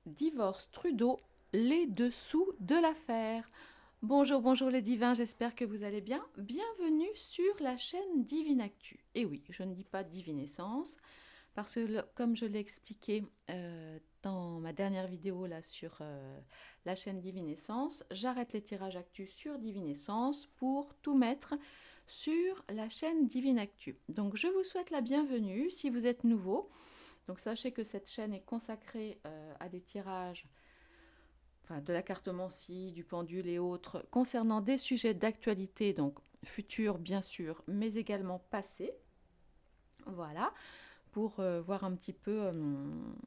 Divorce Trudeau, les dessous de l'affaire. Bonjour, bonjour les divins, j'espère que vous allez bien. Bienvenue sur la chaîne Divine Actu. Et oui, je ne dis pas Divine Essence, parce que comme je l'ai expliqué dans ma dernière vidéo là sur la chaîne Divine Essence, j'arrête les tirages actu sur Divine Essence pour tout mettre sur la chaîne Divine Actu. Donc je vous souhaite la bienvenue si vous êtes nouveau. Donc sachez que cette chaîne est consacrée à des tirages, enfin, de la cartomancie, du pendule et autres, concernant des sujets d'actualité, donc futurs bien sûr, mais également passés. Voilà, pour voir un petit peu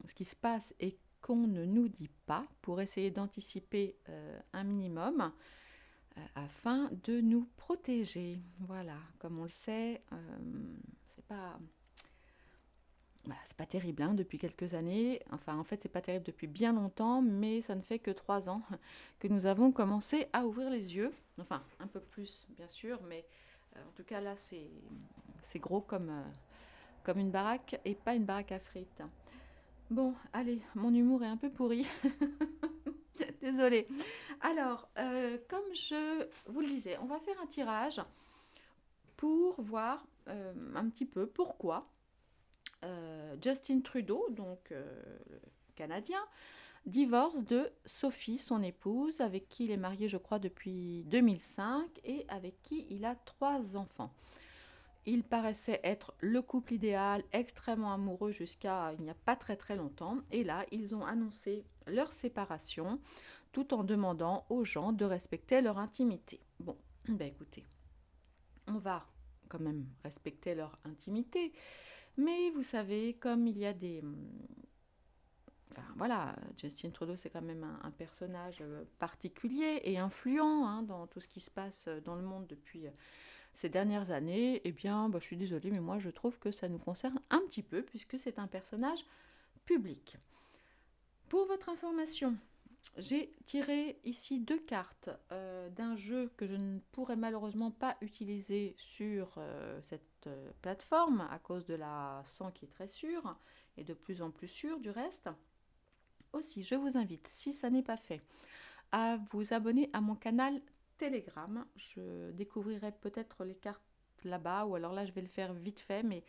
ce qui se passe et qu'on ne nous dit pas, pour essayer d'anticiper un minimum afin de nous protéger. Voilà, comme on le sait, c'est pas voilà, c'est pas terrible hein, depuis quelques années. Enfin, en fait, c'est pas terrible depuis bien longtemps, mais ça ne fait que 3 ans que nous avons commencé à ouvrir les yeux. Enfin, un peu plus, bien sûr, mais en tout cas, là, c'est gros comme une baraque et pas une baraque à frites. Bon, allez, mon humour est un peu pourri. Désolée. Alors, comme je vous le disais, on va faire un tirage pour voir un petit peu pourquoi Justin Trudeau, donc le Canadien, divorce de Sophie, son épouse, avec qui il est marié, je crois, depuis 2005 et avec qui il a 3 enfants. Il paraissait être le couple idéal, extrêmement amoureux jusqu'à il n'y a pas très très longtemps. Et là, ils ont annoncé leur séparation tout en demandant aux gens de respecter leur intimité. Bon, ben écoutez, on va quand même respecter leur intimité. Mais vous savez, comme il y a des... Enfin voilà, Justin Trudeau c'est quand même un personnage particulier et influent hein, dans tout ce qui se passe dans le monde depuis ces dernières années, eh bien bah, je suis désolée mais moi je trouve que ça nous concerne un petit peu puisque c'est un personnage public. Pour votre information, j'ai tiré ici 2 cartes d'un jeu que je ne pourrais malheureusement pas utiliser sur cette plateforme à cause de la sang qui est très sûre et de plus en plus sûre du reste. Aussi, je vous invite, si ça n'est pas fait, à vous abonner à mon canal Telegram. Je découvrirai peut-être les cartes là-bas ou alors là je vais le faire vite fait, mais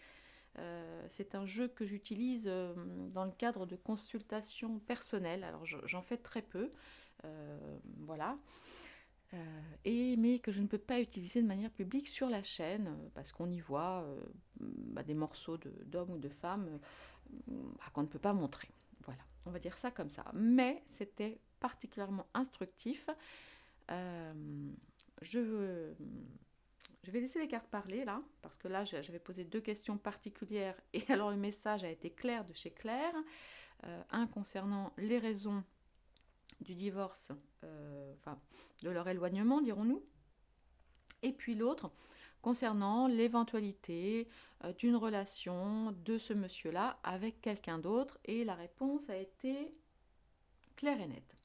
c'est un jeu que j'utilise dans le cadre de consultations personnelles. Alors j'en fais très peu, voilà, mais que je ne peux pas utiliser de manière publique sur la chaîne parce qu'on y voit des morceaux d'hommes ou de femmes qu'on ne peut pas montrer. Voilà, on va dire ça comme ça. Mais c'était particulièrement instructif. Euh, je, je vais laisser les cartes parler là, parce que là j'avais posé 2 questions particulières et alors le message a été clair de chez Claire. Un concernant les raisons du divorce, enfin de leur éloignement dirons-nous, et puis l'autre concernant l'éventualité d'une relation de ce monsieur-là avec quelqu'un d'autre et la réponse a été claire et nette.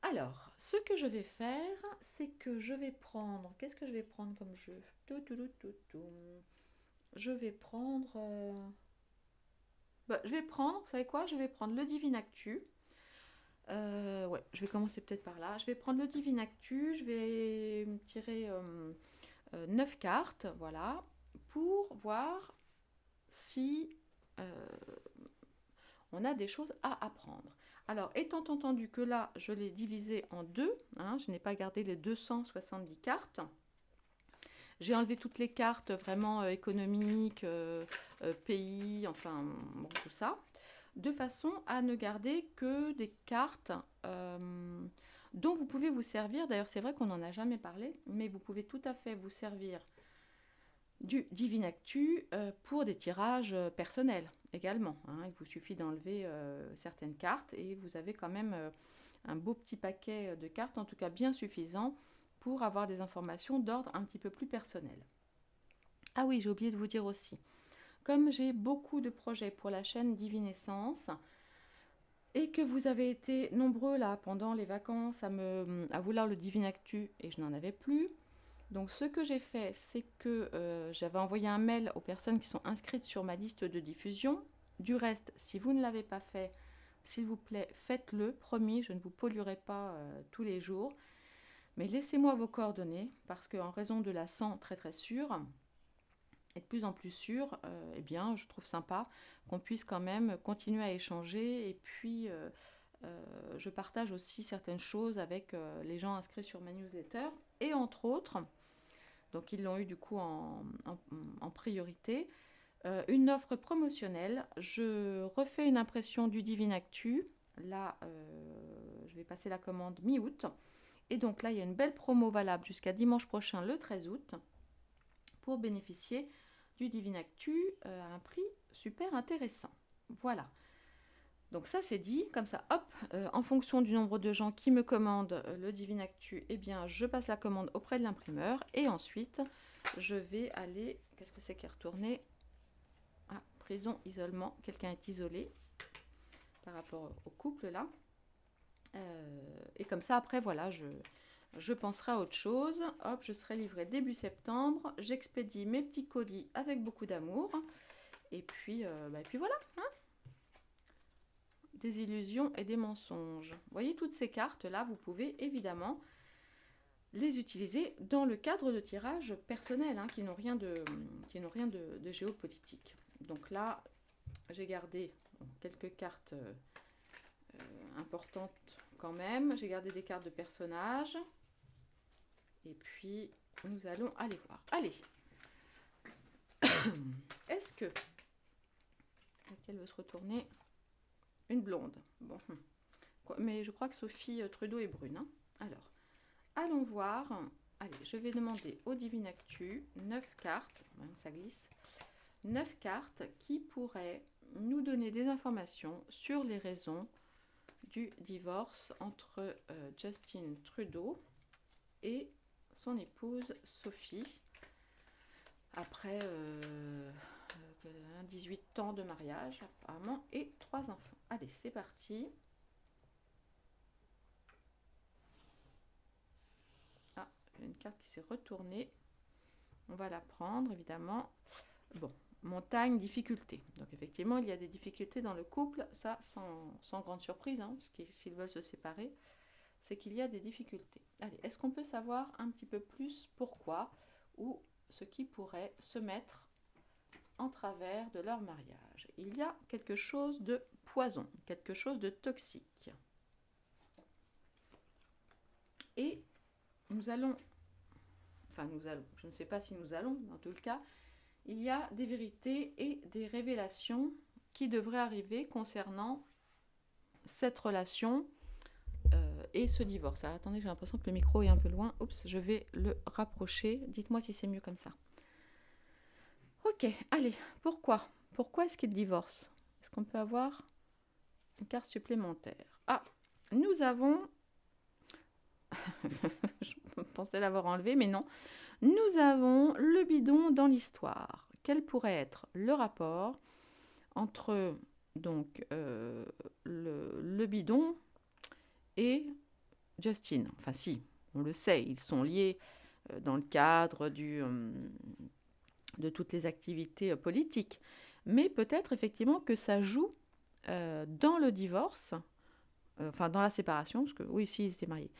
Alors, ce que je vais faire, c'est que je vais prendre. Qu'est-ce que je vais prendre comme jeu? Je vais prendre. Je vais prendre, vous savez quoi? Je vais prendre le Divine Actu. Ouais, je vais commencer peut-être par là. Je vais prendre le Divine Actu. Je vais me tirer 9 cartes, voilà, pour voir si on a des choses à apprendre. Alors, étant entendu que là, je l'ai divisé en deux, hein, je n'ai pas gardé les 270 cartes, j'ai enlevé toutes les cartes vraiment économiques, pays, enfin, bon, tout ça, de façon à ne garder que des cartes dont vous pouvez vous servir. D'ailleurs, c'est vrai qu'on n'en a jamais parlé, mais vous pouvez tout à fait vous servir du Divine Actu pour des tirages personnels également. Hein. Il vous suffit d'enlever certaines cartes et vous avez quand même un beau petit paquet de cartes, en tout cas bien suffisant pour avoir des informations d'ordre un petit peu plus personnel. Ah oui, j'ai oublié de vous dire aussi, comme j'ai beaucoup de projets pour la chaîne Divine Essence et que vous avez été nombreux là pendant les vacances à vouloir le Divine Actu et je n'en avais plus, donc ce que j'ai fait, c'est que j'avais envoyé un mail aux personnes qui sont inscrites sur ma liste de diffusion. Du reste, si vous ne l'avez pas fait, s'il vous plaît, faites-le. Promis, je ne vous polluerai pas tous les jours. Mais laissez-moi vos coordonnées, parce qu'en raison de la sang très très sûre, et de plus en plus sûre, eh bien, je trouve sympa qu'on puisse quand même continuer à échanger. Et puis, je partage aussi certaines choses avec les gens inscrits sur ma newsletter. Et entre autres, donc ils l'ont eu du coup en priorité, une offre promotionnelle. Je refais une impression du Divine Actu. Là, je vais passer la commande mi-août. Et donc là, il y a une belle promo valable jusqu'à dimanche prochain, le 13 août, pour bénéficier du Divine Actu à un prix super intéressant. Voilà. Donc ça, c'est dit. Comme ça, hop, en fonction du nombre de gens qui me commandent le Divine Actu, eh bien, je passe la commande auprès de l'imprimeur. Et ensuite, je vais aller... Qu'est-ce que c'est qui est retourné ? Ah, prison, isolement. Quelqu'un est isolé par rapport au couple, là. Et comme ça, après, voilà, je penserai à autre chose. Hop, je serai livrée début septembre. J'expédie mes petits colis avec beaucoup d'amour. Et puis voilà. Hein, des illusions et des mensonges. Vous voyez toutes ces cartes-là, vous pouvez évidemment les utiliser dans le cadre de tirages personnels qui n'ont rien de géopolitique. Donc là, j'ai gardé quelques cartes importantes quand même. J'ai gardé des cartes de personnages. Et puis, nous allons aller voir. Allez. Est-ce que... Laquelle veut se retourner ? Une blonde. Bon. Mais je crois que Sophie Trudeau est brune. Hein. Alors, allons voir. Allez, je vais demander au Divine Actu 9 cartes. Ça glisse. 9 cartes qui pourraient nous donner des informations sur les raisons du divorce entre Justin Trudeau et son épouse Sophie, après 18 ans de mariage apparemment et 3 enfants. Allez, c'est parti. Ah, une carte qui s'est retournée. On va la prendre, évidemment. Bon, montagne, difficulté. Donc effectivement, il y a des difficultés dans le couple, ça sans grande surprise, parce que s'ils veulent se séparer, c'est qu'il y a des difficultés. Allez, est-ce qu'on peut savoir un petit peu plus pourquoi ou ce qui pourrait se mettre en travers de leur mariage? Il y a quelque chose de poison, quelque chose de toxique. Et nous allons, je ne sais pas si nous allons, mais en tout cas, il y a des vérités et des révélations qui devraient arriver concernant cette relation et ce divorce. Alors attendez, j'ai l'impression que le micro est un peu loin. Oups, je vais le rapprocher. Dites-moi si c'est mieux comme ça. Ok, allez, pourquoi est-ce qu'il divorce? Est-ce qu'on peut avoir une carte supplémentaire? Ah, nous avons... je pensais l'avoir enlevé, mais non. Nous avons le bidon dans l'histoire. Quel pourrait être le rapport entre donc le bidon et Justin? Enfin si, on le sait, ils sont liés dans le cadre de toutes les activités politiques. Mais peut-être effectivement que ça joue dans le divorce, enfin dans la séparation, parce que oui, si, ils étaient mariés.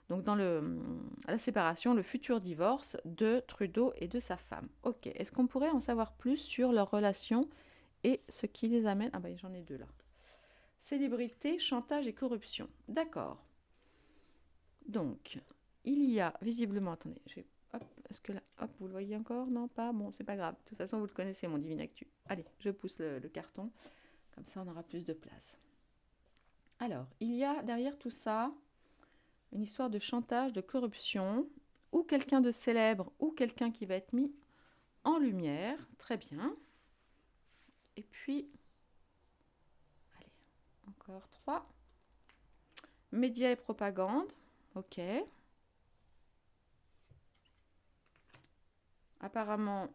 Donc dans la séparation, le futur divorce de Trudeau et de sa femme. Ok, est-ce qu'on pourrait en savoir plus sur leur relation et ce qui les amène... Ah ben j'en ai deux là. Célébrité, chantage et corruption. D'accord. Donc, il y a visiblement... Attendez, hop, est-ce que là... Hop, vous le voyez encore? Non, pas? Bon, c'est pas grave. De toute façon, vous le connaissez, mon Divine Actu. Allez, je pousse le carton. Comme ça, on aura plus de place. Alors, il y a derrière tout ça une histoire de chantage, de corruption, ou quelqu'un de célèbre, ou quelqu'un qui va être mis en lumière. Très bien. Et puis, allez, encore 3. Médias et propagande. Ok. Apparemment,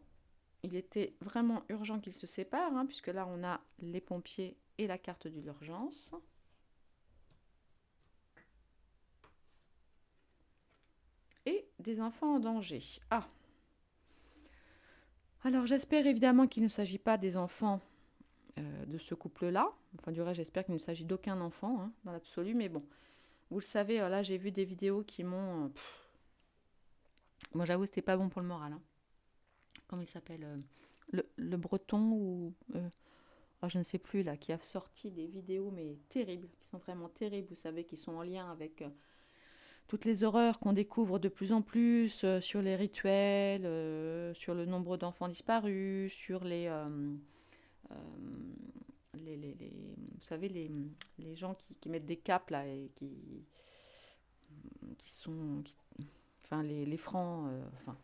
il était vraiment urgent qu'ils se séparent, puisque là, on a les pompiers et la carte de l'urgence. Et des enfants en danger. Ah. Alors, j'espère évidemment qu'il ne s'agit pas des enfants de ce couple-là. Enfin, du reste, j'espère qu'il ne s'agit d'aucun enfant, hein, dans l'absolu, mais bon. Vous le savez, là, j'ai vu des vidéos qui m'ont... moi, j'avoue, c'était pas bon pour le moral. Hein. Comment il s'appelle le breton ou... je ne sais plus, là, qui a sorti des vidéos, mais terribles, qui sont vraiment terribles. Vous savez, qui sont en lien avec toutes les horreurs qu'on découvre de plus en plus sur les rituels, sur le nombre d'enfants disparus, sur euh, vous savez, les gens qui mettent des capes, là, et qui sont... enfin, les francs... enfin,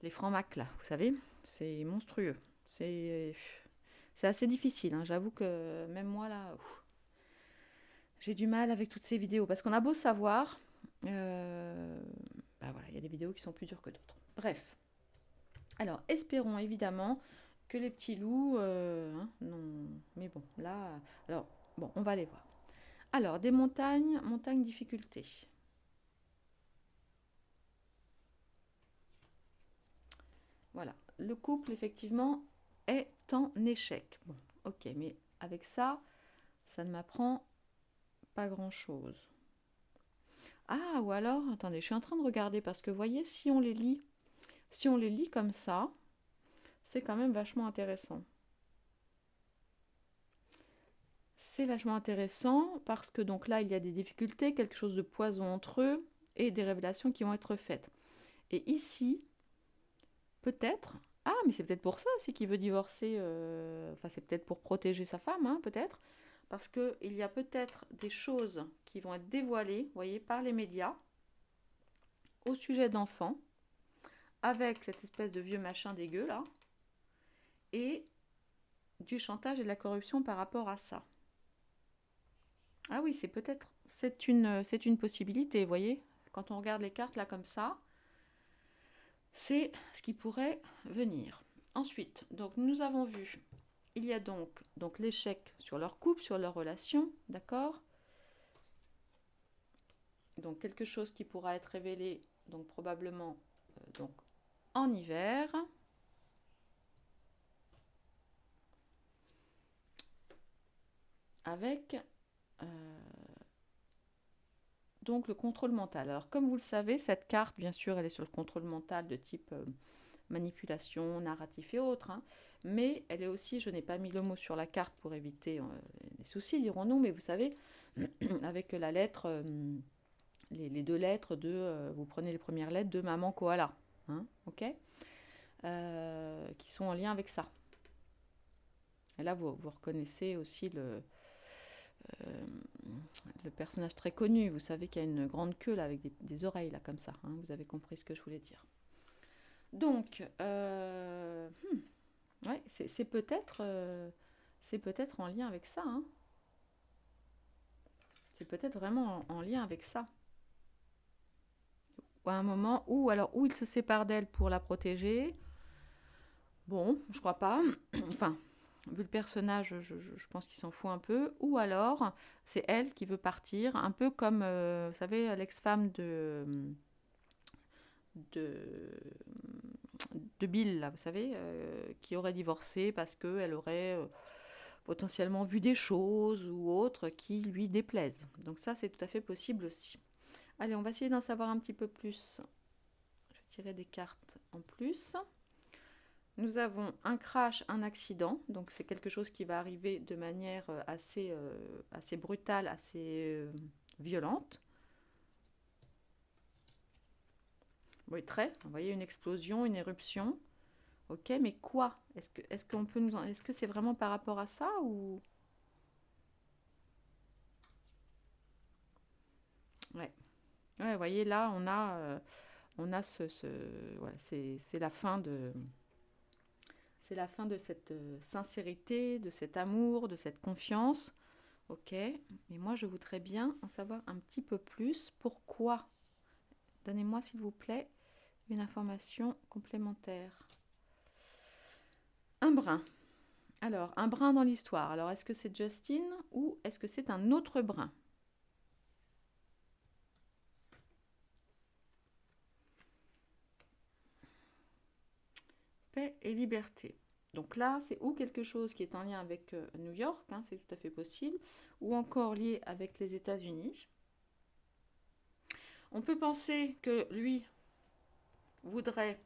les francs macs, là, vous savez, c'est monstrueux. C'est assez difficile, hein. J'avoue que même moi, là, j'ai du mal avec toutes ces vidéos. Parce qu'on a beau savoir, bah voilà, il y a des vidéos qui sont plus dures que d'autres. Bref. Alors, espérons évidemment que les petits loups... non, mais bon, là... Alors, bon, on va aller voir. Alors, des montagnes, montagne difficulté. Voilà. Le couple, effectivement, est en échec. Bon, ok, mais avec ça, ça ne m'apprend pas grand-chose. Ah, ou alors, attendez, je suis en train de regarder parce que, vous voyez, si on les lit comme ça, c'est quand même vachement intéressant. C'est vachement intéressant parce que donc là, il y a des difficultés, quelque chose de poison entre eux et des révélations qui vont être faites. Et ici, peut-être... Ah, mais c'est peut-être pour ça aussi qu'il veut divorcer. Enfin, c'est peut-être pour protéger sa femme, hein, peut-être. Parce qu'il y a peut-être des choses qui vont être dévoilées, vous voyez, par les médias au sujet d'enfants, avec cette espèce de vieux machin dégueu, là, et du chantage et de la corruption par rapport à ça. Ah oui, c'est une possibilité, vous voyez. Quand on regarde les cartes, là, comme ça, c'est ce qui pourrait venir. Ensuite, donc nous avons vu, il y a donc l'échec sur leur couple, sur leur relation, d'accord. Donc quelque chose qui pourra être révélé, donc probablement donc en hiver. Avec donc le contrôle mental. Alors comme vous le savez, cette carte, bien sûr, elle est sur le contrôle mental de type manipulation, narratif et autres. Hein, mais elle est aussi, je n'ai pas mis le mot sur la carte pour éviter les soucis, dirons-nous, mais vous savez, avec la lettre, les deux lettres de, vous prenez les premières lettres de maman koala, hein, ok, qui sont en lien avec ça. Et là, vous reconnaissez aussi le personnage très connu, vous savez qu'il y a une grande queue là avec des oreilles là comme ça, hein, vous avez compris ce que je voulais dire. Donc, ouais, c'est peut-être en lien avec ça, hein. C'est peut-être vraiment en lien avec ça. Ou à un moment où il se sépare d'elle pour la protéger. Bon, je crois pas. Enfin, vu le personnage, je pense qu'il s'en fout un peu. Ou alors, c'est elle qui veut partir, un peu comme, vous savez, l'ex-femme de, de Bill, là, vous savez, qui aurait divorcé parce qu'elle aurait potentiellement vu des choses ou autres qui lui déplaisent. Donc ça, c'est tout à fait possible aussi. Allez, on va essayer d'en savoir un petit peu plus. Je vais tirer des cartes en plus. Nous avons un crash, un accident, donc c'est quelque chose qui va arriver de manière assez brutale, assez violente. Oui, très. Vous voyez une explosion, une éruption. Ok, mais quoi? Est-ce que c'est vraiment par rapport à ça ou... Ouais. Ouais, vous voyez là, on a voilà, c'est la fin de... C'est la fin de cette sincérité, de cet amour, de cette confiance. Ok, mais moi je voudrais bien en savoir un petit peu plus. Pourquoi? Donnez-moi s'il vous plaît une information complémentaire. Un brin. Alors, un brin dans l'histoire. Alors, est-ce que c'est Justin ou est-ce que c'est un autre brin? Paix et liberté. Donc là, c'est ou quelque chose qui est en lien avec New York, hein, c'est tout à fait possible, ou encore lié avec les États-Unis. On peut penser que lui voudrait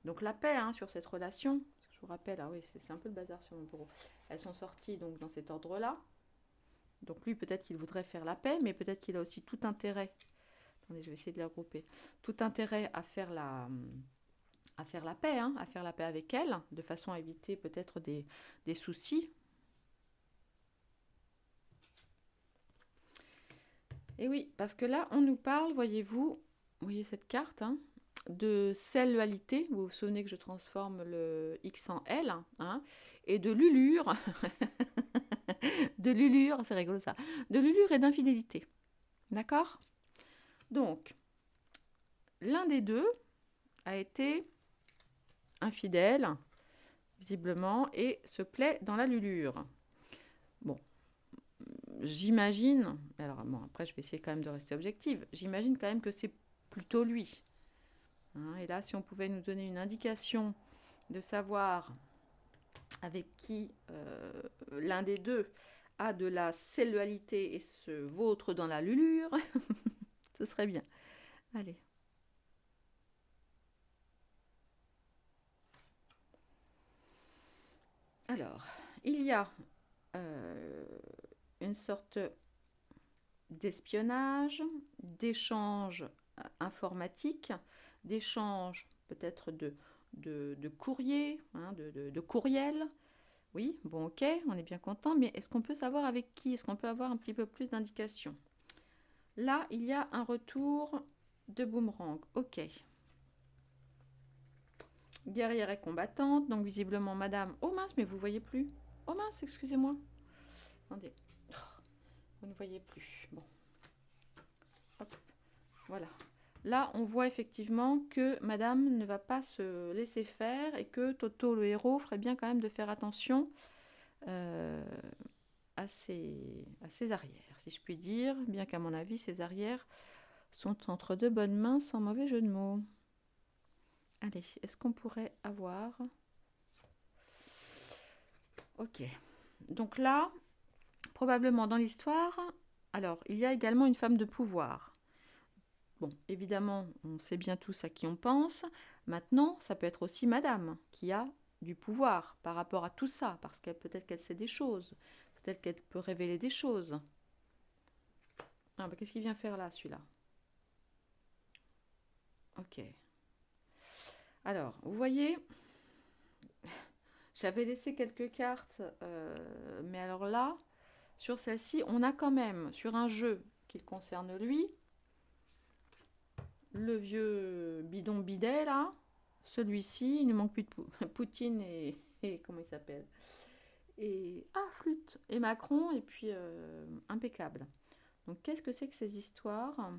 donc la paix, hein, sur cette relation. Je vous rappelle, ah oui, c'est un peu le bazar sur mon bureau. Elles sont sorties donc dans cet ordre-là. Donc lui, peut-être qu'il voudrait faire la paix, mais peut-être qu'il a aussi tout intérêt. Attendez, je vais essayer de les regrouper. Tout intérêt à faire la paix, hein, à faire la paix avec elle, de façon à éviter peut-être des soucis. Et oui, parce que là, on nous parle, voyez cette carte, hein, de cellualité. Vous vous souvenez que je transforme le X en L, hein, et de lulure, de lulure, c'est rigolo ça, de lulure et d'infidélité. D'accord? Donc, l'un des deux a été infidèle, visiblement, et se plaît dans la lulure. Bon, j'imagine, alors bon, après je vais essayer quand même de rester objective, j'imagine quand même que c'est plutôt lui. Hein, et là, si on pouvait nous donner une indication de savoir avec qui l'un des deux a de la cellualité et se vautre dans la lulure, ce serait bien. Allez. Alors, il y a une sorte d'espionnage, d'échange informatique, d'échange peut-être de courrier, hein, de courriel. Oui, bon ok, on est bien content, mais est-ce qu'on peut savoir avec qui? Est-ce qu'on peut avoir un petit peu plus d'indications? Là, il y a un retour de boomerang. Ok. Guerrière et combattante, donc visiblement madame... Oh mince, mais vous voyez plus. Oh mince, excusez-moi. Attendez. Vous ne voyez plus. Bon. Hop. Voilà. Là, on voit effectivement que madame ne va pas se laisser faire et que Toto, le héros, ferait bien quand même de faire attention à ses arrières, si je puis dire, bien qu'à mon avis, ses arrières sont entre de bonnes mains, sans mauvais jeu de mots. Allez, est-ce qu'on pourrait avoir... Ok. Donc là, probablement dans l'histoire, alors, il y a également une femme de pouvoir. Bon, évidemment, on sait bien tous à qui on pense. Maintenant, ça peut être aussi madame qui a du pouvoir par rapport à tout ça, parce qu'elle peut-être qu'elle sait des choses, peut-être qu'elle peut révéler des choses. Ah, bah, qu'est-ce qu'il vient faire là, celui-là? Ok. Alors, vous voyez, j'avais laissé quelques cartes, mais alors là, sur celle-ci, on a quand même, sur un jeu qui le concerne lui, le vieux bidon bidet là, celui-ci, il ne manque plus de Poutine et comment il s'appelle? Et ah, flûte et Macron, et puis impeccable. Donc qu'est-ce que c'est que ces histoires?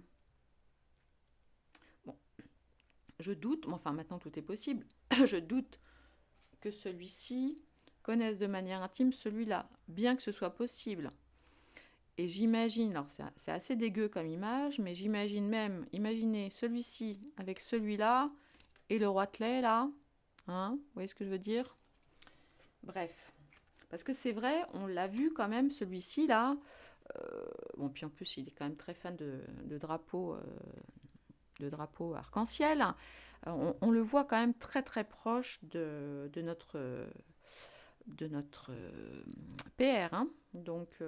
Bon, je doute, enfin maintenant tout est possible, je doute que celui-ci connaisse de manière intime celui-là, bien que ce soit possible. Et j'imagine, alors c'est assez dégueu comme image, mais j'imagine même, imaginez celui-ci avec celui-là et le roitelet là, hein, vous voyez ce que je veux dire? Bref, parce que c'est vrai, on l'a vu quand même celui-ci là, bon puis en plus il est quand même très fan de drapeaux arc-en-ciel, on le voit quand même très très proche de notre PR. Hein. Donc,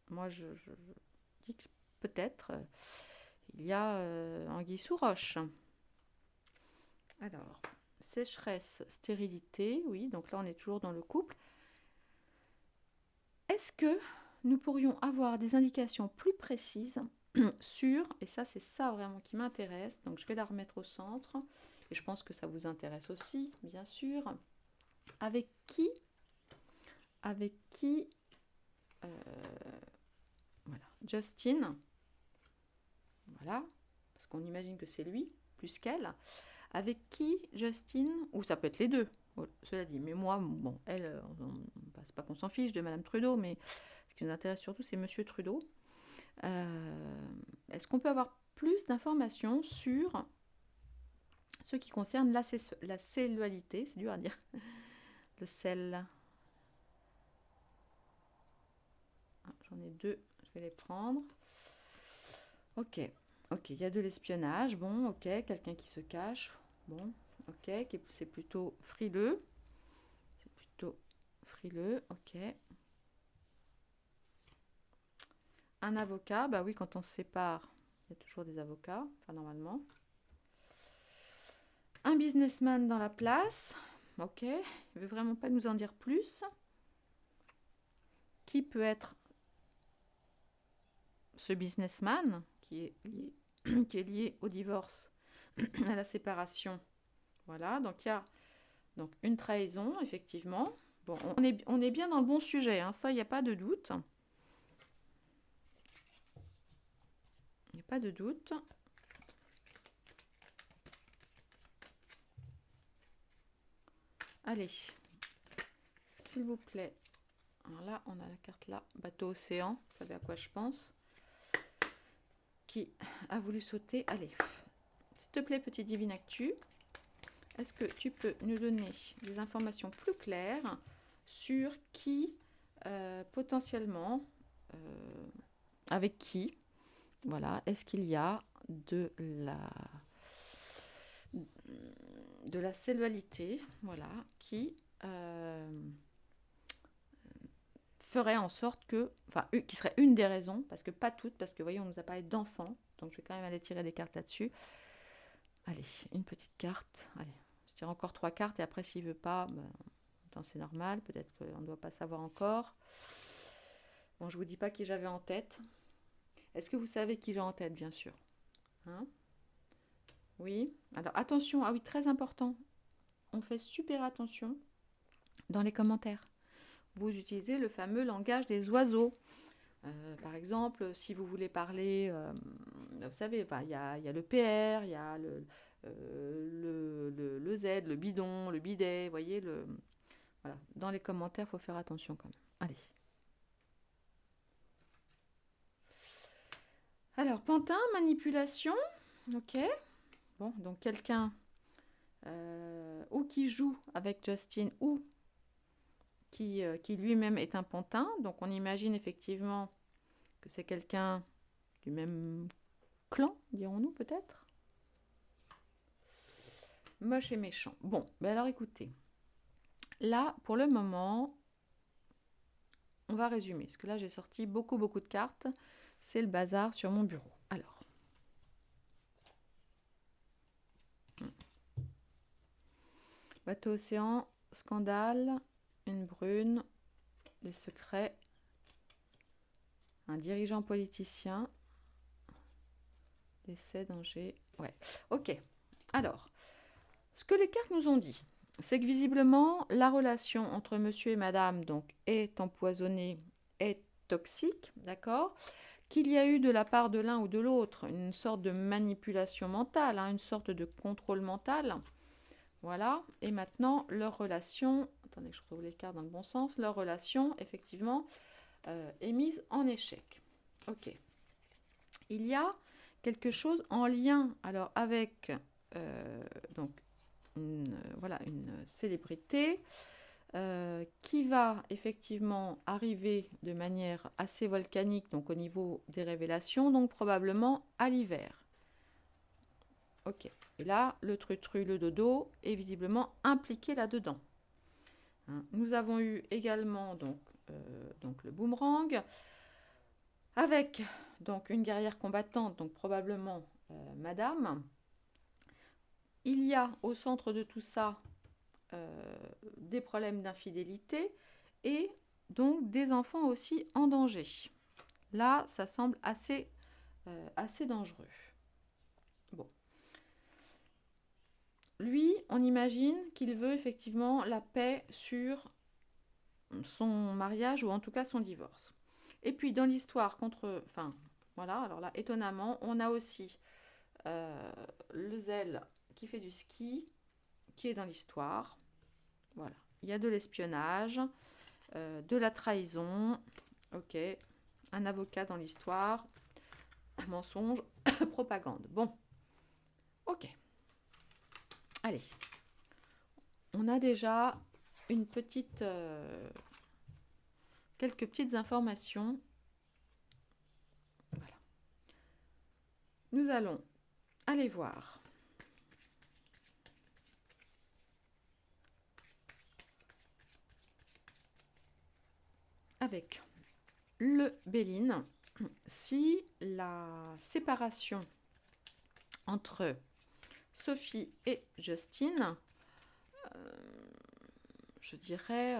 moi, je dis que peut-être il y a anguille sous roche. Alors, sécheresse, stérilité, oui, donc là, on est toujours dans le couple. Est-ce que nous pourrions avoir des indications plus précises sur, et ça, c'est ça vraiment qui m'intéresse, donc je vais la remettre au centre, et je pense que ça vous intéresse aussi, bien sûr, avec qui voilà, Justin, voilà, parce qu'on imagine que c'est lui, plus qu'elle, avec qui Justin, ou ça peut être les deux, cela dit, mais moi, bon, elle, c'est pas qu'on s'en fiche de Madame Trudeau, mais ce qui nous intéresse surtout, c'est Monsieur Trudeau. Est-ce qu'on peut avoir plus d'informations sur ce qui concerne la sexualité, c'est dur à dire, le sel. Ah, j'en ai deux, je vais les prendre. Ok, ok, il y a de l'espionnage, bon, ok, quelqu'un qui se cache, bon, ok, c'est plutôt frileux, ok. Un avocat, bah oui, quand on se sépare, il y a toujours des avocats, enfin normalement. Un businessman dans la place, ok, il ne veut vraiment pas nous en dire plus. Qui peut être ce businessman qui est lié au divorce, à la séparation? Voilà, donc il y a donc une trahison, effectivement. Bon, on est bien dans le bon sujet, hein, ça, il n'y a pas de doute. Il n'y a pas de doute. Allez, s'il vous plaît. Alors là, on a la carte là, bateau océan, vous savez à quoi je pense. Qui a voulu sauter? Allez, s'il te plaît, petit Divine Actu, est-ce que tu peux nous donner des informations plus claires sur qui, potentiellement, avec qui, voilà, est-ce qu'il y a de la sexualité, voilà, qui ferait en sorte que, enfin, qui serait une des raisons, parce que pas toutes, parce que vous voyez, on nous a parlé d'enfants, donc je vais quand même aller tirer des cartes là-dessus. Allez, une petite carte, allez, je tire encore 3 cartes, et après, s'il veut pas, ben, c'est normal, peut-être qu'on ne doit pas savoir encore. Bon, je vous dis pas qui j'avais en tête. Est-ce que vous savez qui j'ai en tête, bien sûr, hein? Oui. Alors, attention, ah oui, très important, on fait super attention dans les commentaires. Vous utilisez le fameux langage des oiseaux. Par exemple, si vous voulez parler, vous savez, il y a le PR, il y a le Z, le bidon, le bidet, vous voyez, voilà. Dans les commentaires, il faut faire attention quand même. Allez. Alors, pantin, manipulation, ok. Bon, donc quelqu'un ou qui joue avec Justin ou qui lui-même est un pantin. Donc on imagine effectivement que c'est quelqu'un du même clan, dirons-nous peut-être. Moche et méchant. Bon, ben alors écoutez. Là, pour le moment, on va résumer. Parce que là, j'ai sorti beaucoup de cartes. C'est le bazar sur mon bureau. Alors. Bateau océan, scandale, une brune, des secrets, un dirigeant politicien, décès, danger. Ouais, ok. Alors, ce que les cartes nous ont dit, c'est que visiblement, la relation entre monsieur et madame donc, est empoisonnée, est toxique, d'accord? Qu'il y a eu de la part de l'un ou de l'autre une sorte de manipulation mentale, hein, une sorte de contrôle mental. Voilà, et maintenant, leur relation, attendez que je retrouve les cartes dans le bon sens, leur relation, effectivement, est mise en échec. Ok. Il y a quelque chose en lien, alors, avec, donc, voilà, une célébrité qui va effectivement arriver de manière assez volcanique, donc au niveau des révélations, donc probablement à l'hiver. Ok. Et là, le trutru, le dodo, est visiblement impliqué là-dedans. Hein. Nous avons eu également donc le boomerang, avec donc une guerrière combattante, donc probablement madame. Il y a au centre de tout ça des problèmes d'infidélité et donc des enfants aussi en danger. Là, ça semble assez dangereux. Bon. Lui, on imagine qu'il veut effectivement la paix sur son mariage ou en tout cas son divorce. Et puis dans l'histoire voilà, alors là, étonnamment, on a aussi le zèle qui fait du ski, qui est dans l'histoire. Voilà, il y a de l'espionnage, de la trahison, ok, un avocat dans l'histoire, un mensonge, propagande. Bon, ok. Allez, on a déjà une petite, quelques petites informations. Voilà. Nous allons aller voir avec le Béline si la séparation entre Sophie et Justine, je dirais,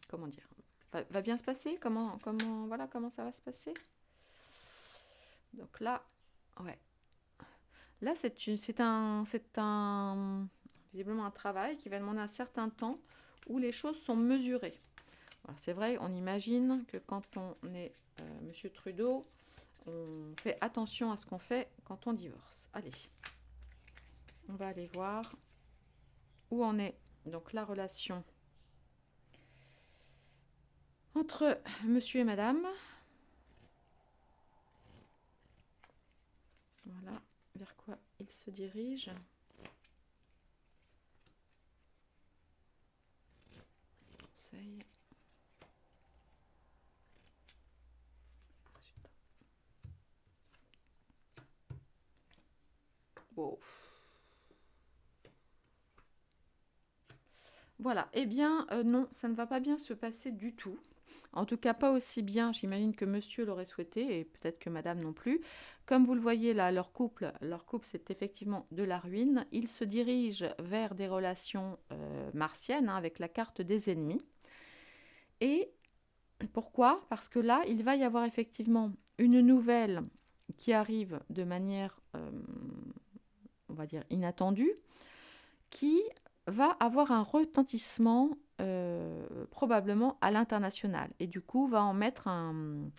comment dire, va bien se passer. Voilà, comment ça va se passer. Donc là, ouais. Là, c'est visiblement un travail qui va demander un certain temps où les choses sont mesurées. Alors, c'est vrai, on imagine que quand on est Monsieur Trudeau, on fait attention à ce qu'on fait quand on divorce. Allez, on va aller voir où en est donc la relation entre Monsieur et Madame. Voilà, vers quoi il se dirige. Conseil. Wow. Voilà, eh bien non, ça ne va pas bien se passer du tout. En tout cas, pas aussi bien, j'imagine, que monsieur l'aurait souhaité, et peut-être que madame non plus. Comme vous le voyez là, leur couple c'est effectivement de la ruine. Ils se dirigent vers des relations martiennes, hein, avec la carte des ennemis. Et pourquoi? Parce que là, il va y avoir effectivement une nouvelle qui arrive de manière, on va dire, inattendue, qui va avoir un retentissement probablement à l'international et du coup va en mettre un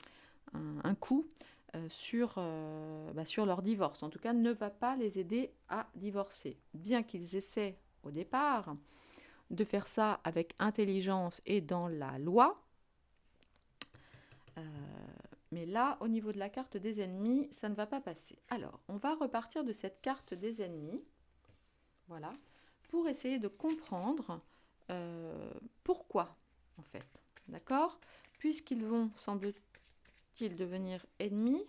coup sur leur divorce. En tout cas, ne va pas les aider à divorcer. Bien qu'ils essaient au départ de faire ça avec intelligence et dans la loi, mais là, au niveau de la carte des ennemis, ça ne va pas passer. Alors, on va repartir de cette carte des ennemis. Voilà. Pour essayer de comprendre pourquoi, en fait. D'accord? Puisqu'ils vont, semble-t-il, devenir ennemis,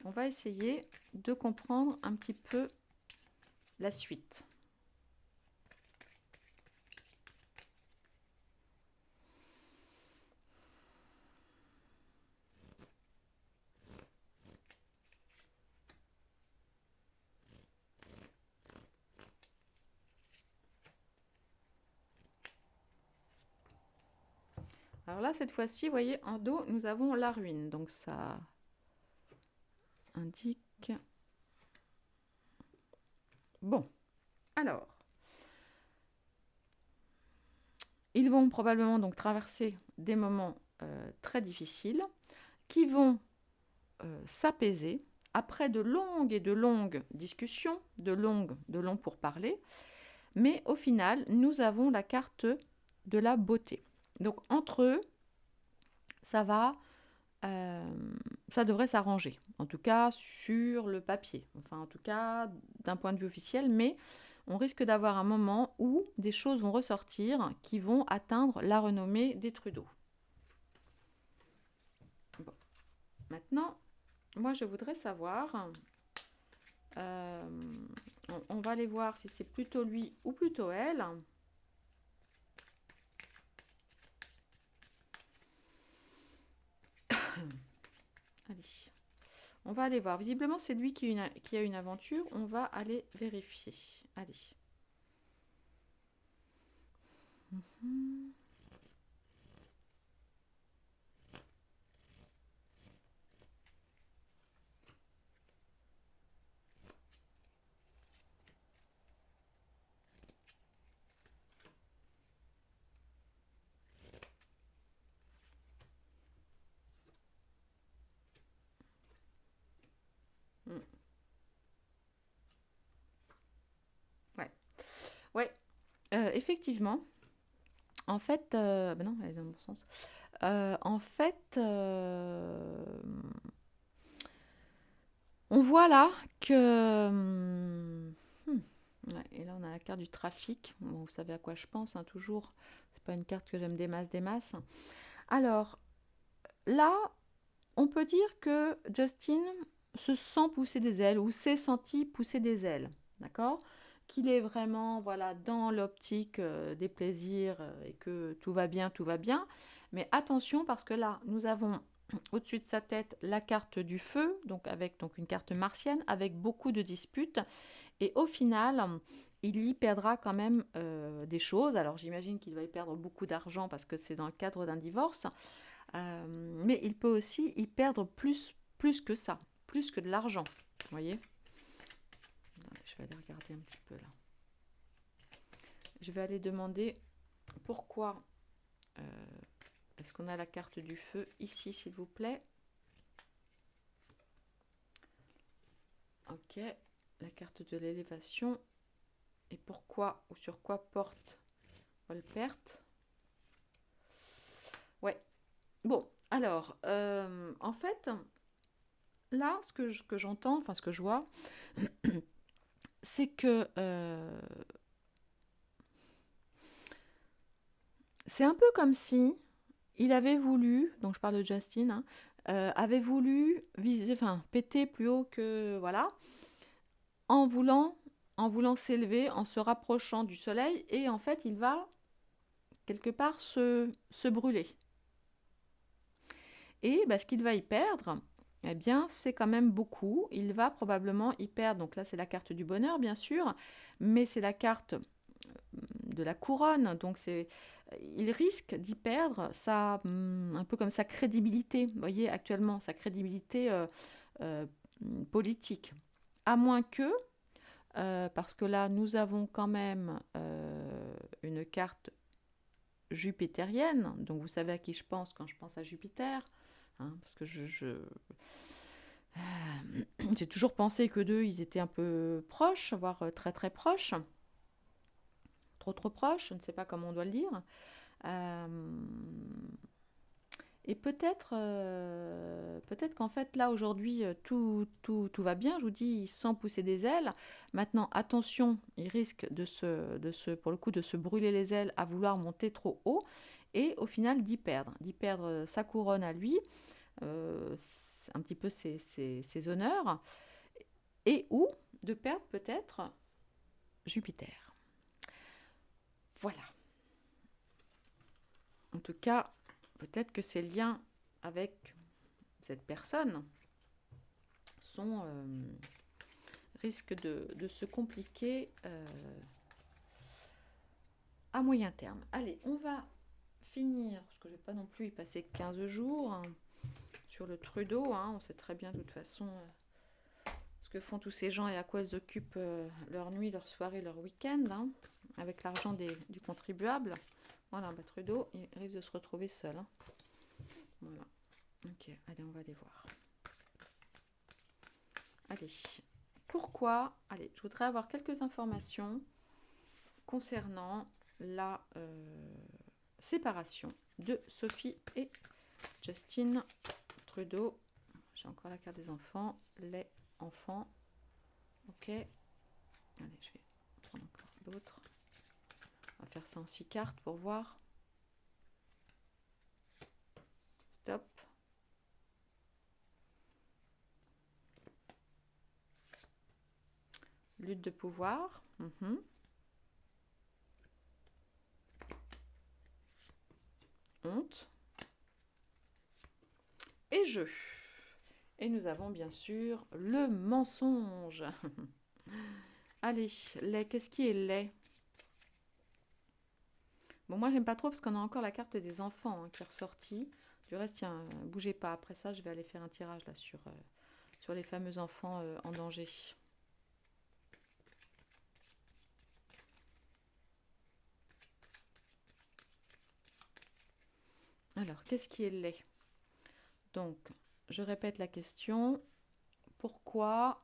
on va essayer de comprendre un petit peu la suite. Alors là, cette fois-ci, vous voyez, en dos, nous avons la ruine. Donc ça indique... Bon, alors, ils vont probablement donc traverser des moments très difficiles qui vont s'apaiser après de longues discussions, de longs pourparlers. Mais au final, nous avons la carte de la beauté. Donc entre eux, ça devrait s'arranger. En tout cas, sur le papier. Enfin, en tout cas, d'un point de vue officiel. Mais on risque d'avoir un moment où des choses vont ressortir qui vont atteindre la renommée des Trudeau. Bon. Maintenant, moi, je voudrais savoir... on va aller voir si c'est plutôt lui ou plutôt elle. Allez. On va aller voir. Visiblement, c'est lui qui a une aventure. On va aller vérifier. Allez. Ouais. Ouais. Effectivement. En fait, non, elle est dans le bon sens. En fait, on voit là que... Ouais, et là, on a la carte du trafic. Bon, vous savez à quoi je pense, hein, toujours. C'est pas une carte que j'aime des masses, des masses. Alors, là, on peut dire que Justin se sent pousser des ailes ou s'est senti pousser des ailes. D'accord? Qu'il est vraiment voilà, dans l'optique des plaisirs et que tout va bien, tout va bien. Mais attention, parce que là, nous avons au-dessus de sa tête la carte du feu, donc avec donc une carte martienne, avec beaucoup de disputes. Et au final, il y perdra quand même des choses. Alors j'imagine qu'il va y perdre beaucoup d'argent parce que c'est dans le cadre d'un divorce. Mais il peut aussi y perdre plus que ça, plus que de l'argent. Vous voyez? Je vais aller regarder un petit peu là. Je vais aller demander pourquoi est-ce qu'on a la carte du feu ici, s'il vous plaît. Ok, la carte de l'élévation. Et pourquoi ou sur quoi porte Volpert? Ouais. Bon, alors, en fait, là, ce que j'entends, enfin ce que je vois, c'est que c'est un peu comme si il avait voulu, donc je parle de Justin, hein, avait voulu viser, enfin péter plus haut que voilà, en voulant, en voulant s'élever, en se rapprochant du soleil, et en fait il va quelque part se brûler. Et bah, ce qu'il va y perdre, eh bien, c'est quand même beaucoup. Il va probablement y perdre. Donc là, c'est la carte du bonheur, bien sûr, mais c'est la carte de la couronne. Donc il risque d'y perdre un peu comme sa crédibilité. Vous voyez, actuellement, sa crédibilité euh, politique. À moins que, parce que là, nous avons quand même une carte jupitérienne. Donc vous savez à qui je pense quand je pense à Jupiter. Hein, parce que j'ai toujours pensé que d'eux, ils étaient un peu proches, voire très très proches. Trop proches, je ne sais pas comment on doit le dire. Euh, et peut-être qu'en fait, là, aujourd'hui, tout va bien. Je vous dis, sans pousser des ailes. Maintenant, attention, il risque pour le coup, de se brûler les ailes à vouloir monter trop haut. Et au final, d'y perdre sa couronne à lui, un petit peu ses honneurs, et ou de perdre peut-être Jupiter. Voilà. En tout cas, peut-être que ces liens avec cette personne risquent de se compliquer à moyen terme. Allez, on va finir, parce que je ne vais pas non plus y passer 15 jours, hein, sur le Trudeau. Hein, on sait très bien de toute façon ce que font tous ces gens et à quoi ils occupent leur nuit, leur soirée, leur week-end, hein, avec l'argent du contribuable. Voilà, bah, Trudeau, il risque de se retrouver seul. Hein. Voilà. Ok, allez, on va aller voir. Allez, pourquoi? Allez, je voudrais avoir quelques informations concernant la séparation de Sophie et Justin Trudeau. J'ai encore la carte des enfants, les enfants. Ok. Allez, je vais prendre encore d'autres. On va faire ça en 6 cartes pour voir. Stop. Lutte de pouvoir. Honte. Et jeu. Et nous avons bien sûr le mensonge. Allez, qu'est-ce qui est laid? Bon, moi, j'aime pas trop parce qu'on a encore la carte des enfants qui est ressortie. Du reste, tiens, bougez pas. Après ça, je vais aller faire un tirage là sur les fameux enfants en danger. Alors, qu'est-ce qui est laid? Donc, je répète la question. Pourquoi,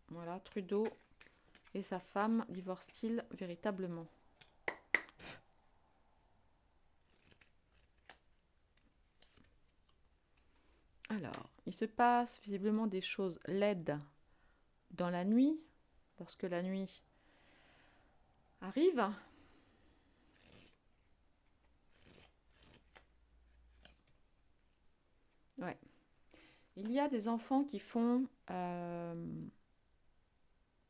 voilà, Trudeau et sa femme divorcent-ils véritablement? Alors, il se passe visiblement des choses laides dans la nuit, lorsque la nuit arrive. Ouais. Il y a des enfants qui font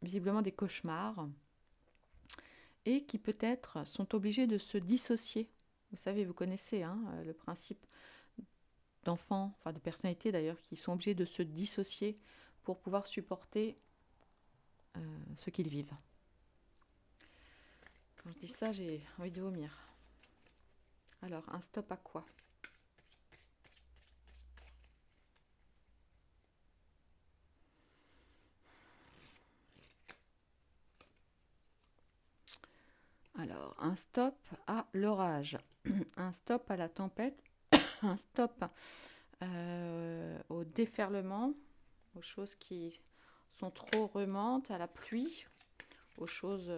visiblement des cauchemars et qui peut-être sont obligés de se dissocier. Vous savez, vous connaissez hein, le principe d'enfants, enfin de personnalités d'ailleurs, qui sont obligés de se dissocier pour pouvoir supporter ce qu'ils vivent. Quand je dis ça, j'ai envie de vomir. Alors, un stop à quoi? Alors, un stop à l'orage, un stop à la tempête, un stop au déferlement, aux choses qui sont trop remontes, à la pluie, aux choses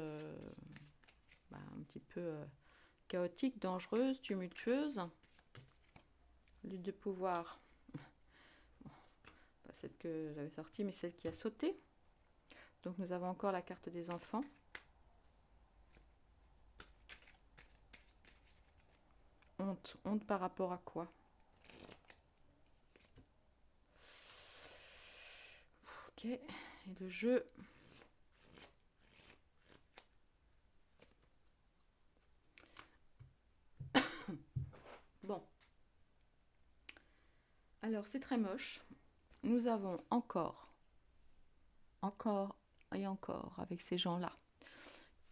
un petit peu chaotiques, dangereuses, tumultueuses. Lutte de pouvoir, pas celle que j'avais sortie, mais celle qui a sauté. Donc nous avons encore la carte des enfants. Honte. Honte par rapport à quoi? Ok. Et le jeu. Bon. Alors c'est très moche. Nous avons encore et encore avec ces gens-là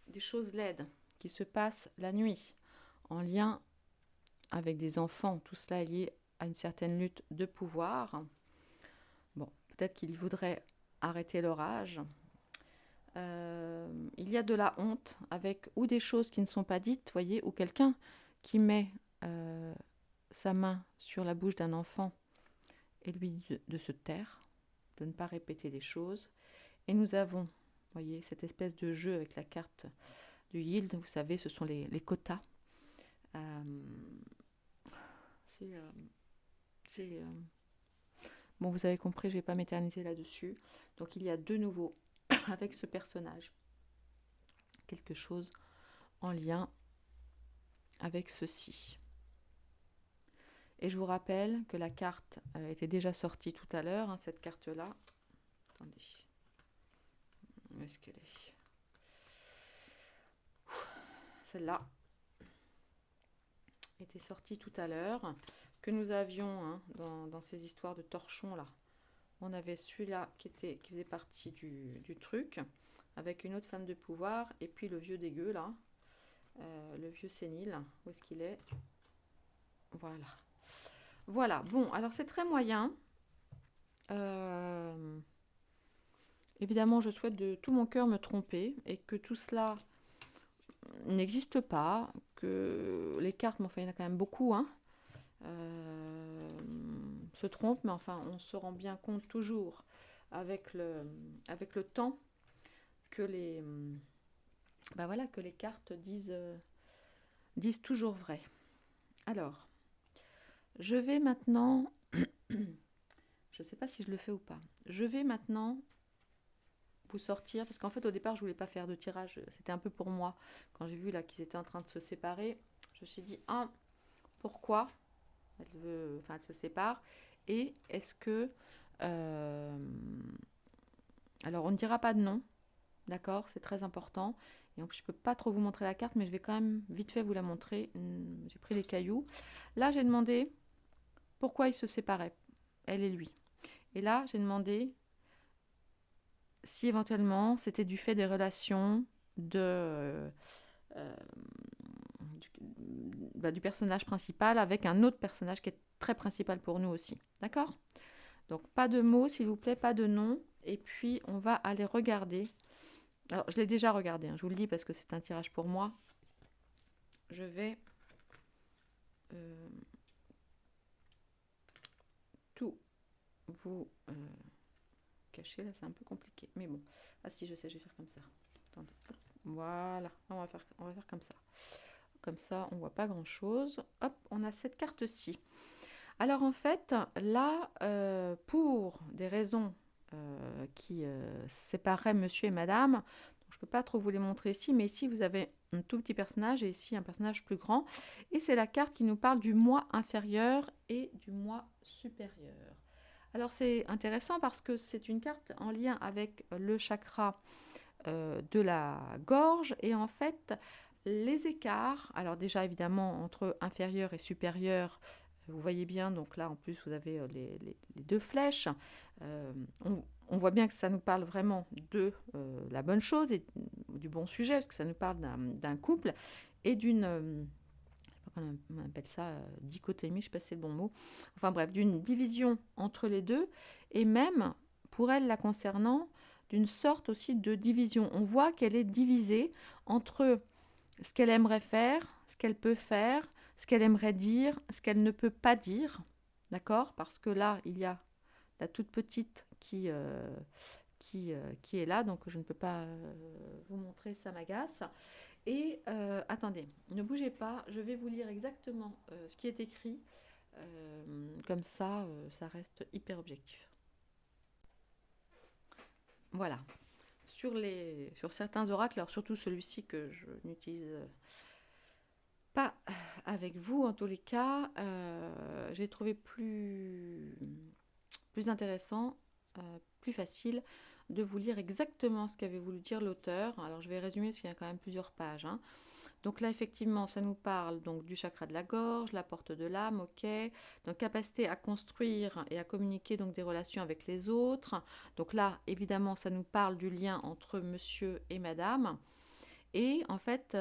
des choses laides qui se passent la nuit en lien avec des enfants. Tout cela est lié à une certaine lutte de pouvoir. Bon, peut-être qu'ils voudraient arrêter l'orage. Il y a de la honte avec ou des choses qui ne sont pas dites, voyez, ou quelqu'un qui met sa main sur la bouche d'un enfant et lui dit de se taire, de ne pas répéter les choses. Et nous avons, voyez, cette espèce de jeu avec la carte du yield. Vous savez, ce sont les quotas. Bon, vous avez compris, je ne vais pas m'éterniser là-dessus. Donc, il y a de nouveau, avec ce personnage, quelque chose en lien avec ceci. Et je vous rappelle que la carte était déjà sortie tout à l'heure, hein, cette carte-là. Attendez. Où est-ce qu'elle est? Celle-là était sortie tout à l'heure, que nous avions hein, dans ces histoires de torchons là. On avait celui-là qui faisait partie du truc, avec une autre femme de pouvoir, et puis le vieux dégueu là, le vieux sénile. Où est-ce qu'il est? Voilà. Voilà, bon, alors c'est très moyen. Évidemment, je souhaite de tout mon cœur me tromper et que tout cela n'existe pas, que les cartes, mais enfin, il y en a quand même beaucoup, hein, se trompent, mais enfin, on se rend bien compte toujours avec le temps que que les cartes disent toujours vrai. Alors, je vais maintenant, je ne sais pas si je le fais ou pas, je vais maintenant vous sortir, parce qu'en fait au départ je voulais pas faire de tirage, c'était un peu pour moi, quand j'ai vu là qu'ils étaient en train de se séparer, je me suis dit, pourquoi elle se sépare, et est-ce que, alors on ne dira pas de nom, d'accord, c'est très important, et donc je peux pas trop vous montrer la carte, mais je vais quand même vite fait vous la montrer. J'ai pris des cailloux, là j'ai demandé pourquoi ils se séparaient, elle et lui, et là j'ai demandé si éventuellement c'était du fait des relations du personnage principal avec un autre personnage qui est très principal pour nous aussi. D'accord? Donc pas de mots s'il vous plaît, pas de nom. Et puis on va aller regarder. Alors je l'ai déjà regardé, hein, je vous le dis parce que c'est un tirage pour moi. Je vais tout vous cacher. Là c'est un peu compliqué. Mais bon. Ah si, je sais, je vais faire comme ça. Attendez. Hop. Voilà. On va faire comme ça. Comme ça, on ne voit pas grand-chose. Hop, on a cette carte-ci. Alors en fait, là, pour des raisons qui sépareraient monsieur et madame, je ne peux pas trop vous les montrer ici, mais ici, vous avez un tout petit personnage et ici, un personnage plus grand. Et c'est la carte qui nous parle du moi inférieur et du moi supérieur. Alors, c'est intéressant parce que c'est une carte en lien avec le chakra de la gorge. Et en fait, les écarts, alors déjà, évidemment, entre inférieur et supérieur, vous voyez bien, donc là, en plus, vous avez les deux flèches. Euh, on voit bien que ça nous parle vraiment de la bonne chose et du bon sujet, parce que ça nous parle d'un couple et d'une, je sais pas comment on appelle ça, dichotomie, je ne sais pas si c'est le bon mot, enfin bref, d'une division entre les deux, et même, pour elle, la concernant, d'une sorte aussi de division. On voit qu'elle est divisée entre ce qu'elle aimerait faire, ce qu'elle peut faire, ce qu'elle aimerait dire, ce qu'elle ne peut pas dire, d'accord? Parce que là, il y a la toute petite qui est là, donc je ne peux pas vous montrer, ça m'agace. Et attendez, ne bougez pas, je vais vous lire exactement ce qui est écrit, comme ça, ça reste hyper objectif. Voilà. Sur certains oracles, alors surtout celui-ci que je n'utilise pas avec vous en tous les cas, j'ai trouvé plus intéressant, plus facile de vous lire exactement ce qu'avait voulu dire l'auteur. Alors je vais résumer parce qu'il y a quand même plusieurs pages. Hein. Donc là effectivement ça nous parle donc du chakra de la gorge, la porte de l'âme, ok. Donc capacité à construire et à communiquer donc des relations avec les autres. Donc là évidemment ça nous parle du lien entre monsieur et madame. Et en fait,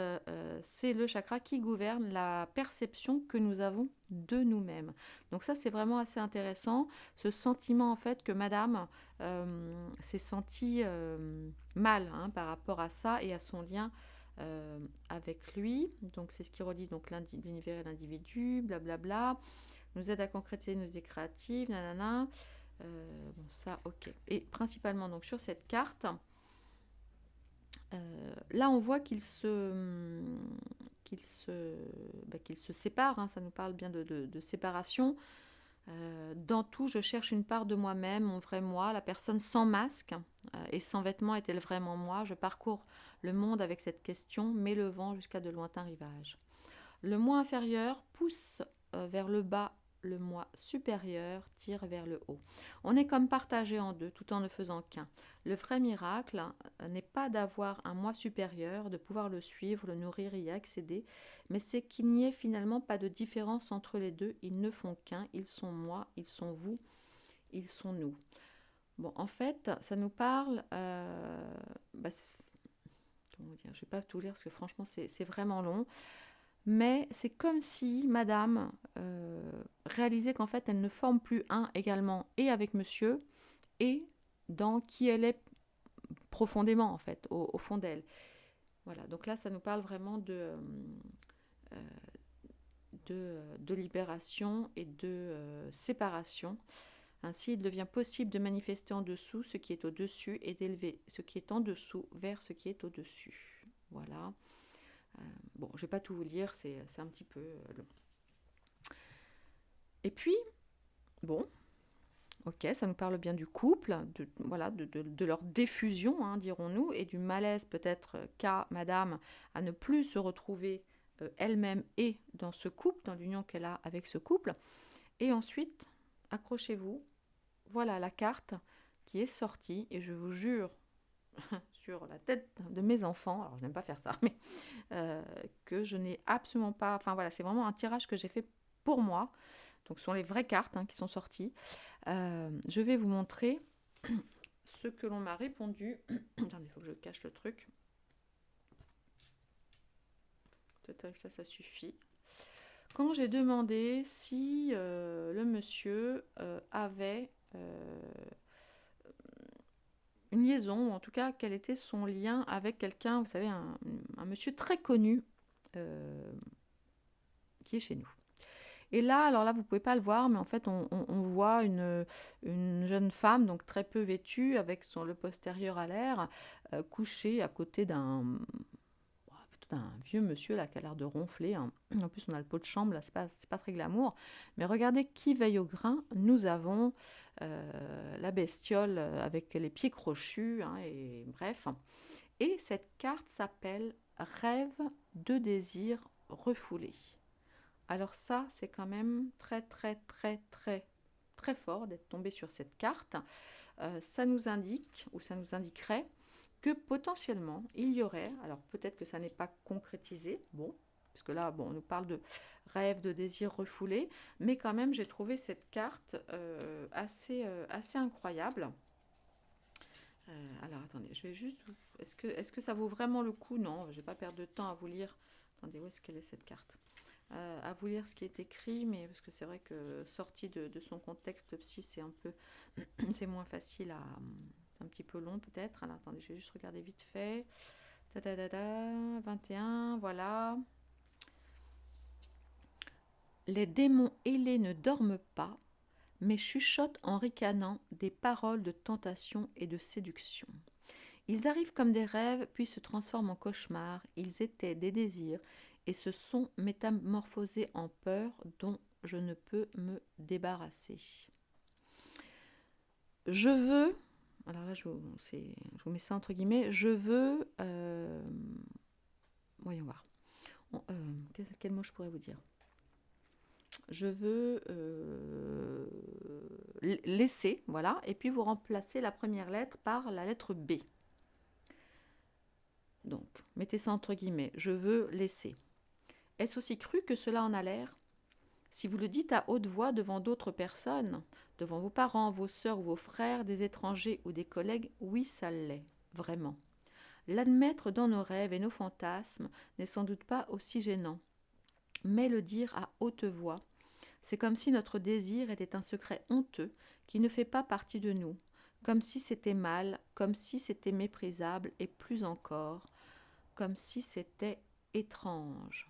c'est le chakra qui gouverne la perception que nous avons de nous-mêmes. Donc ça, c'est vraiment assez intéressant, ce sentiment en fait que Madame s'est sentie mal hein, par rapport à ça et à son lien avec lui. Donc c'est ce qui relie donc l'univers et l'individu, blablabla. Nous aide à concrétiser nos idées créatives, nanana. Bon ça, ok. Et principalement donc sur cette carte. Là, on voit qu'il se sépare, hein, ça nous parle bien de séparation. Dans tout, je cherche une part de moi-même, mon vrai moi. La personne sans masque et sans vêtements est-elle vraiment moi? Je parcours le monde avec cette question, m'élevant jusqu'à de lointains rivages. Le moi inférieur pousse vers le bas, le moi supérieur tire vers le haut. On est comme partagé en deux, tout en ne faisant qu'un. Le vrai miracle n'est pas d'avoir un moi supérieur, de pouvoir le suivre, le nourrir et y accéder, mais c'est qu'il n'y ait finalement pas de différence entre les deux. Ils ne font qu'un, ils sont moi, ils sont vous, ils sont nous. Bon, en fait, ça nous parle... comment dire, je ne vais pas tout lire parce que franchement, c'est vraiment long. Mais c'est comme si madame réalisait qu'en fait, elle ne forme plus un également et avec monsieur et dans qui elle est profondément, en fait, au fond d'elle. Voilà, donc là, ça nous parle vraiment de libération et de séparation. Ainsi, il devient possible de manifester en dessous ce qui est au-dessus et d'élever ce qui est en dessous vers ce qui est au-dessus. Voilà. Bon, je ne vais pas tout vous lire, c'est un petit peu long. Et puis, bon, ok, ça nous parle bien du couple, de leur diffusion, hein, dirons-nous, et du malaise peut-être qu'a madame à ne plus se retrouver elle-même et dans ce couple, dans l'union qu'elle a avec ce couple. Et ensuite, accrochez-vous, voilà la carte qui est sortie, et je vous jure, sur la tête de mes enfants, alors je n'aime pas faire ça, mais que je n'ai absolument pas, enfin voilà, c'est vraiment un tirage que j'ai fait pour moi, donc ce sont les vraies cartes hein, qui sont sorties. Je vais vous montrer ce que l'on m'a répondu. Attendez, il faut que je cache le truc. Peut-être avec ça, ça suffit. Quand j'ai demandé si le monsieur avait une liaison, ou en tout cas quel était son lien avec quelqu'un, vous savez, un monsieur très connu qui est chez nous. Et là, alors là, vous ne pouvez pas le voir, mais en fait, on voit une jeune femme, donc très peu vêtue, avec le postérieur à l'air, couchée à côté d'un vieux monsieur là, qui a l'air de ronfler. Hein. En plus, on a le pot de chambre, là, c'est pas très glamour. Mais regardez qui veille au grain. Nous avons la bestiole avec les pieds crochus, hein, et bref. Et cette carte s'appelle Rêve de désir refoulé. Alors ça, c'est quand même très très très très très fort d'être tombé sur cette carte. Ça nous indique, ou ça nous indiquerait, que potentiellement, il y aurait, alors peut-être que ça n'est pas concrétisé, bon, parce que là, bon, on nous parle de rêve, de désir refoulé, mais quand même, j'ai trouvé cette carte assez incroyable. Alors, attendez, je vais juste... Est-ce que ça vaut vraiment le coup? Non, je ne vais pas perdre de temps à vous lire. Attendez, où est-ce qu'elle est cette carte? À vous lire ce qui est écrit, mais parce que c'est vrai que sorti de son contexte psy, c'est un peu... c'est moins facile à... C'est un petit peu long peut-être. Alors, attendez, je vais juste regarder vite fait. 21, voilà. Les démons ailés ne dorment pas, mais chuchotent en ricanant des paroles de tentation et de séduction. Ils arrivent comme des rêves, puis se transforment en cauchemars. Ils étaient des désirs et se sont métamorphosés en peur dont je ne peux me débarrasser. Je veux, alors là je vous mets ça entre guillemets, je veux, voyons voir, quel mot je pourrais vous dire? Je veux laisser, voilà, et puis vous remplacez la première lettre par la lettre B. Donc, mettez ça entre guillemets, je veux laisser. Est-ce aussi cru que cela en a l'air? Si vous le dites à haute voix devant d'autres personnes, devant vos parents, vos sœurs ou vos frères, des étrangers ou des collègues, oui, ça l'est, vraiment. L'admettre dans nos rêves et nos fantasmes n'est sans doute pas aussi gênant. Mais le dire à haute voix, c'est comme si notre désir était un secret honteux qui ne fait pas partie de nous, comme si c'était mal, comme si c'était méprisable et plus encore, comme si c'était étrange.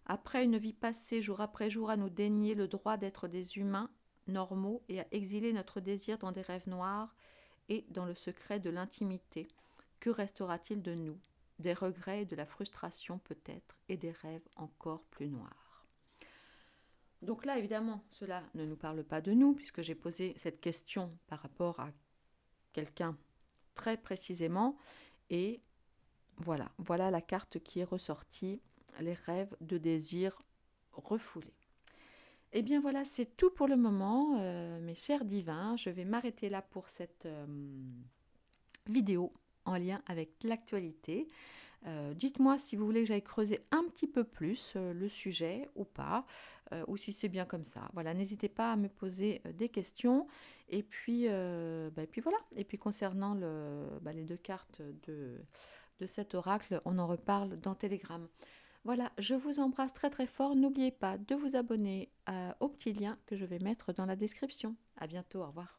Après une vie passée jour après jour à nous dénier le droit d'être des humains normaux et à exiler notre désir dans des rêves noirs et dans le secret de l'intimité, que restera-t-il de nous? Des regrets et de la frustration peut-être, et des rêves encore plus noirs. Donc là, évidemment, cela ne nous parle pas de nous, puisque j'ai posé cette question par rapport à quelqu'un très précisément, et voilà la carte qui est ressortie, les rêves de désir refoulés. Eh bien voilà, c'est tout pour le moment, mes chers divins. Je vais m'arrêter là pour cette vidéo en lien avec l'actualité. Dites-moi si vous voulez que j'aille creuser un petit peu plus le sujet ou pas, ou si c'est bien comme ça. Voilà, n'hésitez pas à me poser des questions. Et puis voilà. Et puis concernant les deux cartes de cet oracle, on en reparle dans Telegram. Voilà, je vous embrasse très très fort. N'oubliez pas de vous abonner au petit lien que je vais mettre dans la description. À bientôt, au revoir.